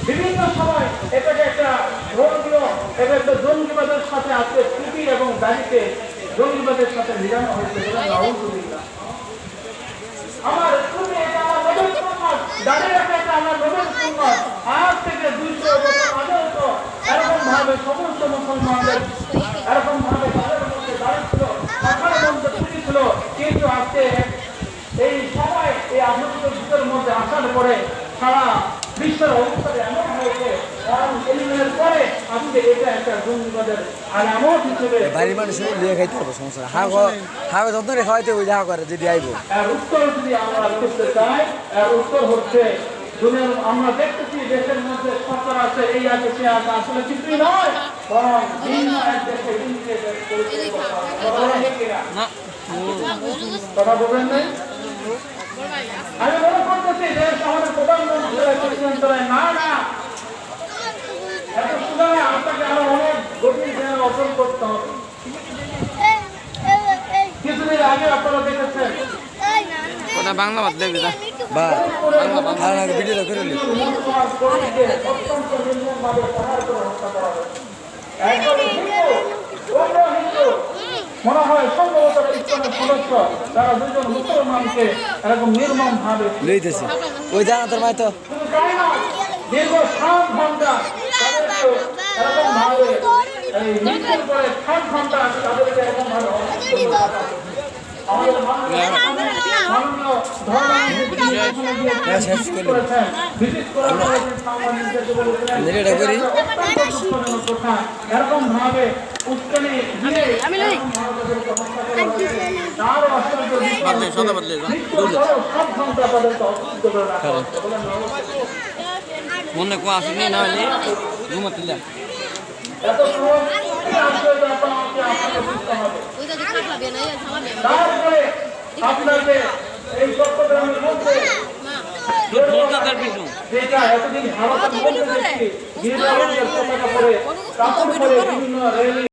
বিভিন্ন সময় এটাকে একটা ধর্মীয় এবং একটা জঙ্গিবাদের সাথে আজকে টুপি এবং দাড়িতে জঙ্গিবাদের সাথে মিলানো হয়েছে। আমার টুপি এটা আমার নবীর সুন্নাত, দাড়ি রাখা এটা আমার নবীর সুন্নাত। আজ থেকে 200 বছর আগে হতো এরকম ভাবে সমস্ত মুসলমানদের এরকম ভাবে তাদের মধ্যে দাড়ি ছিল, মাথার মধ্যে টুপি ছিল। কিন্তু আজকে এই সময় এই আধুনিক যুগের মধ্যে আসার পরে সারা বিশ্বের অবস্থায় এমন হয়েছে, এলিমেন্টের পরে আজকে এটা একটা জঙ্গিবাদের আলামত হিসেবে বাড়ির মানুষ লিয়ে খাইতে পারবো, সমস্যা না। হাগো যত্ন রে খাওয়াইতে ওই যা করে যদি আইব। এর উত্তর যদি আমরা করতে চাই, এর উত্তর হচ্ছে দুনিয়ার আমরা দেখতেছি দেশের মধ্যে সরকার আছে, এই আছে সে আছে, আসলে কিছুই নয়, বরং ভিন্ন এক দেশে কথা বলবেন নাই। আমি মনে করতেছি যে আমাদের প্রধানমন্ত্রী না না এত সুন্দর আপনাকে আরো অনেক গভীর জ্ঞান অর্জন করতে হবে। কিছুদিন আগে আপনারা দেখেছেন ওটা বাংলা বাদ দেখবি না বা খাওয়া ভিডিও করে নি অত্যন্ত নির্মমভাবে প্রহার করে হত্যা করা হয়েছে। মনে হয় সম্ভবত ইসলামের সদস্য তারা দুজন মুসলমানকে এরকম নির্মম ভাবে লইতেছি ওই জানা তোর মাই তো দীর্ঘ 7 ঘন্টা এরকম ভাবে এই মৃত্যুর পরে 7 ঘন্টা তাদেরকে এরকম ভাবে আমাদের মাননীয় এরকম ভাবে উস্কানি দিয়ে সব ঘন্টা তাদেরকে অসুস্থ করে রাখা হচ্ছে। মনে কো আসেনি না হলে ঘুমাতিলা এত তারপরে আপনাকে এই চট্টগ্রামের মধ্যে যেটা এতদিন ভারতের মধ্যে দেখছি বিভিন্ন পতাকা পরে বিভিন্ন রেলি